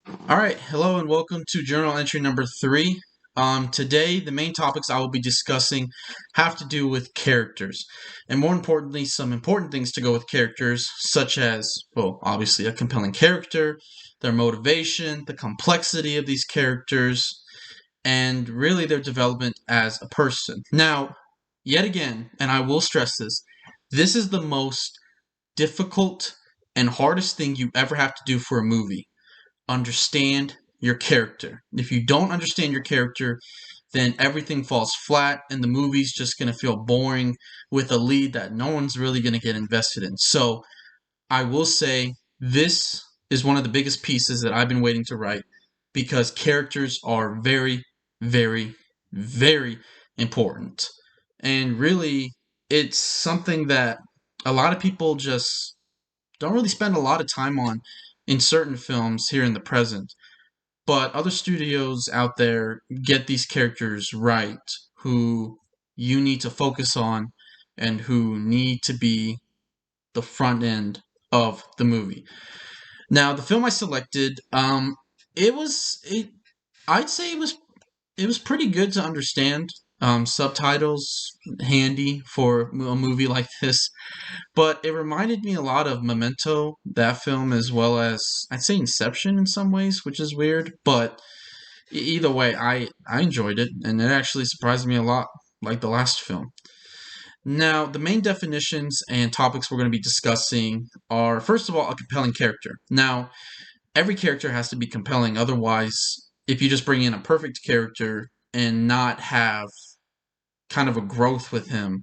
Alright, hello and welcome to journal entry number 3. Today, the main topics I will be discussing have to do with characters, and more importantly, some important things to go with characters, such as, well, obviously a compelling character, their motivation, the complexity of these characters, and really their development as a person. Now, yet again, and I will stress this is the most difficult and hardest thing you ever have to do for a movie. Understand your character. If you don't understand your character, then everything falls flat and the movie's just going to feel boring with a lead that no one's really going to get invested in. So, I will say this is one of the biggest pieces that I've been waiting to write because characters are very, very, very important. And really, it's something that a lot of people just don't really spend a lot of time on in certain films here in the present. But other studios out there get these characters right who you need to focus on and who need to be the front end of the movie. Now, the film I selected, it was it. I'd say it was pretty good to understand. Subtitles handy for a movie like this, but it reminded me a lot of Memento, that film, as well as I'd say Inception in some ways, which is weird. But either way, I enjoyed it, and it actually surprised me a lot, like the last film. Now, the main definitions and topics we're going to be discussing are, first of all, a compelling character. Now, every character has to be compelling, otherwise, if you just bring in a perfect character and not have kind of a growth with him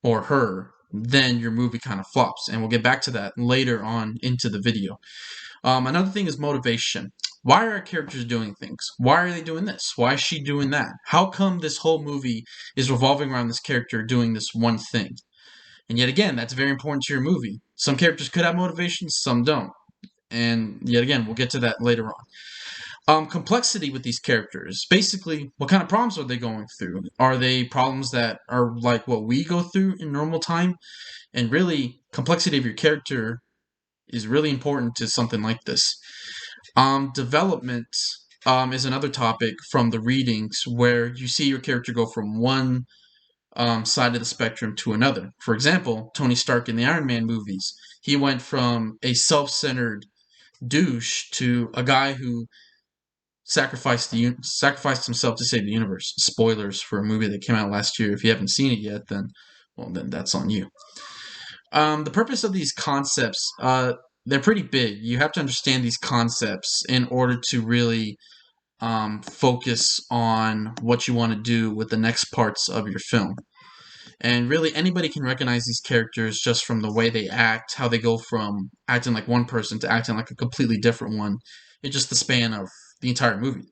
or her, then your movie kind of flops. And we'll get back to that later on into the video. Another thing is motivation. Why are our characters doing things? Why are they doing this? Why is she doing that? How come this whole movie is revolving around this character doing this one thing? And yet again, that's very important to your movie. Some characters could have motivations, some don't. And yet again, we'll get to that later on. Complexity with these characters. Basically, what kind of problems are they going through? Are they problems that are like what we go through in normal time? And really, complexity of your character is really important to something like this. Development is another topic from the readings where you see your character go from one side of the spectrum to another. For example, Tony Stark in the Iron Man movies, he went from a self-centered douche to a guy who sacrificed himself to save the universe. Spoilers for a movie that came out last year. If you haven't seen it yet, then that's on you. The purpose of these concepts, they're pretty big. You have to understand these concepts in order to really focus on what you want to do with the next parts of your film. And really, anybody can recognize these characters just from the way they act, how they go from acting like one person to acting like a completely different one in just the span of the entire movie.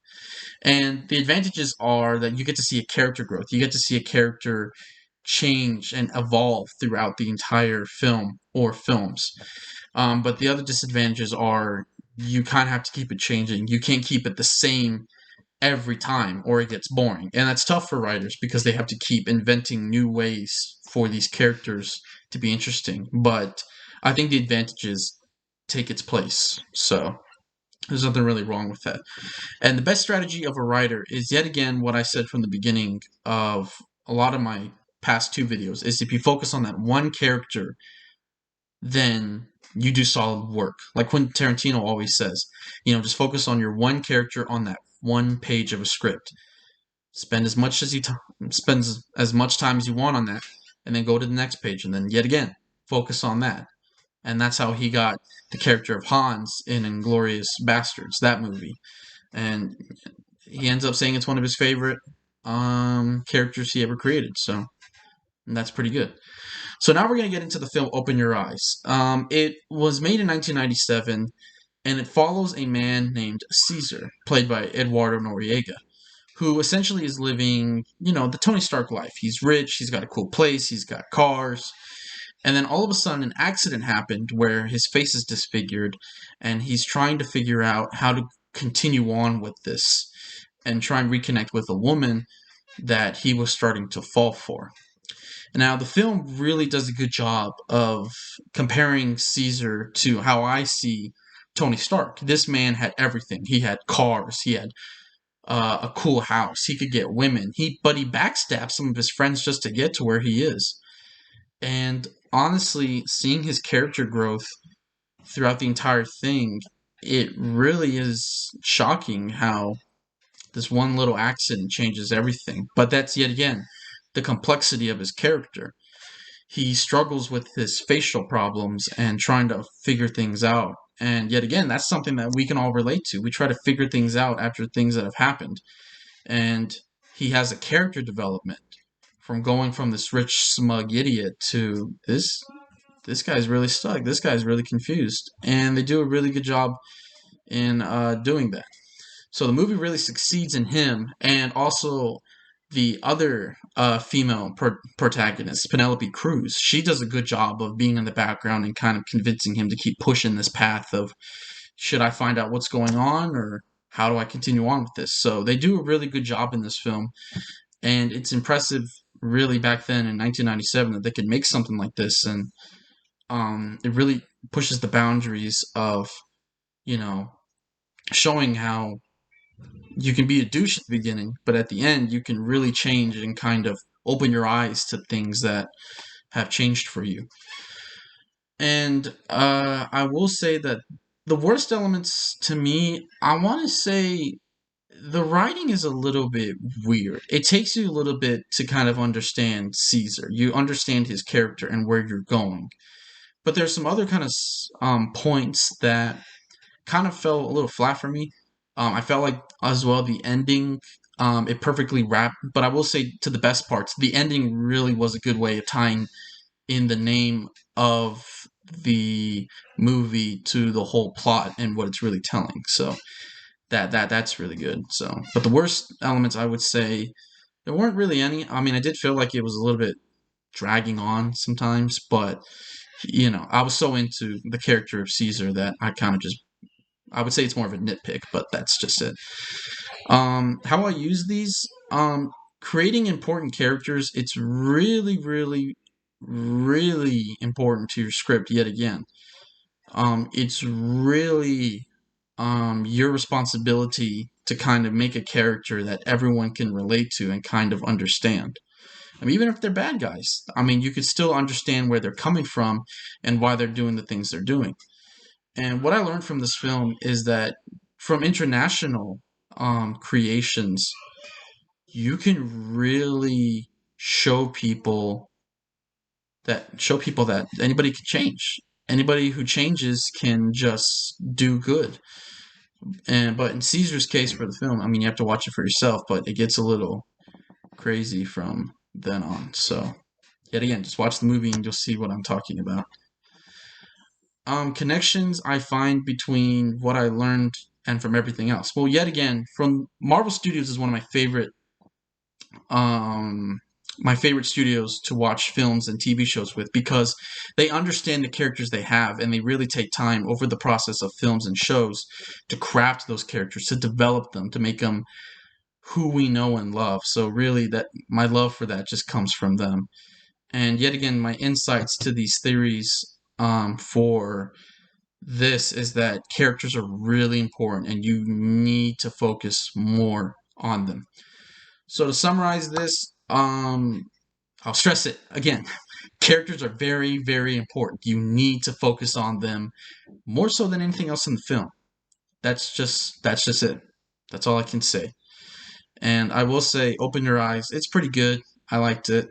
And the advantages are that you get to see a character growth. You get to see a character change and evolve throughout the entire film or films. But the other disadvantages are you kind of have to keep it changing. You can't keep it the same every time or it gets boring. And that's tough for writers because they have to keep inventing new ways for these characters to be interesting. But I think the advantages take its place. So there's nothing really wrong with that. And the best strategy of a writer is yet again what I said from the beginning of a lot of my past two videos is if you focus on that one character, then you do solid work. Like Quentin Tarantino always says, just focus on your one character on that one page of a script. Spend as much as spend as much time as you want on that, and then go to the next page, and then yet again focus on that. And that's how he got the character of Hans in *Inglourious Basterds*, that movie. And he ends up saying it's one of his favorite characters he ever created. So that's pretty good. So now we're going to get into the film Open Your Eyes. It was made in 1997, and it follows a man named Caesar, played by Eduardo Noriega, who essentially is living, the Tony Stark life. He's rich, he's got a cool place, he's got cars, and then all of a sudden an accident happened where his face is disfigured, and he's trying to figure out how to continue on with this and try and reconnect with a woman that he was starting to fall for. Now, the film really does a good job of comparing Caesar to how I see Tony Stark. This man had everything. He had cars. He had a cool house. He could get women. But he backstabbed some of his friends just to get to where he is. And honestly, seeing his character growth throughout the entire thing, it really is shocking how this one little accident changes everything. But that's yet again the complexity of his character. He struggles with his facial problems and trying to figure things out. And yet again, that's something that we can all relate to. We try to figure things out after things that have happened. And he has a character development from going from this rich, smug idiot to this guy's really stuck. This guy's really confused. And they do a really good job in doing that. So the movie really succeeds in him, and also the other female protagonist, Penelope Cruz. She does a good job of being in the background and kind of convincing him to keep pushing this path of, should I find out what's going on, or how do I continue on with this? So they do a really good job in this film, and it's impressive, really, back then in 1997 that they could make something like this, and it really pushes the boundaries of, showing how you can be a douche at the beginning, but at the end you can really change and kind of open your eyes to things that have changed for you. And I will say that the worst elements to me, I want to say the writing is a little bit weird. It takes you a little bit to kind of understand Caesar. You understand his character and where you're going. But there's some other kind of points that kind of fell a little flat for me. I felt like as well the ending, it perfectly wrapped. But I will say, to the best parts, the ending really was a good way of tying in the name of the movie to the whole plot and what it's really telling. So that's really good. So, but the worst elements, I would say, there weren't really any. I mean, I did feel like it was a little bit dragging on sometimes, but I was so into the character of Caesar that I would say it's more of a nitpick, but that's just it. How I use these, creating important characters, it's really, really, really important to your script yet again. It's really your responsibility to kind of make a character that everyone can relate to and kind of understand. I mean, even if they're bad guys, I mean, you could still understand where they're coming from and why they're doing the things they're doing. And what I learned from this film is that from international creations, you can really show people that anybody can change. Anybody who changes can just do good. But in Caesar's case for the film, I mean, you have to watch it for yourself, but it gets a little crazy from then on. So, yet again, just watch the movie and you'll see what I'm talking about. Connections I find between what I learned and from everything else. Well, yet again, from Marvel Studios is one of my favorite studios to watch films and TV shows with, because they understand the characters they have and they really take time over the process of films and shows to craft those characters, to develop them, to make them who we know and love. So really, that my love for that just comes from them. And yet again, my insights to these theories for this is that characters are really important and you need to focus more on them. So to summarize this, I'll stress it again. Characters are very, very important. You need to focus on them more so than anything else in the film. That's just it. That's all I can say. And I will say, Open Your Eyes. It's pretty good. I liked it.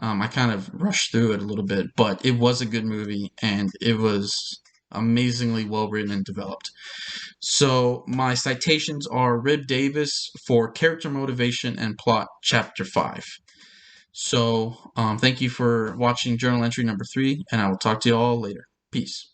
I kind of rushed through it a little bit, but it was a good movie and it was amazingly well written and developed. So my citations are Rib Davis for Character Motivation and Plot, Chapter 5. So thank you for watching journal entry number 3, and I will talk to you all later. Peace.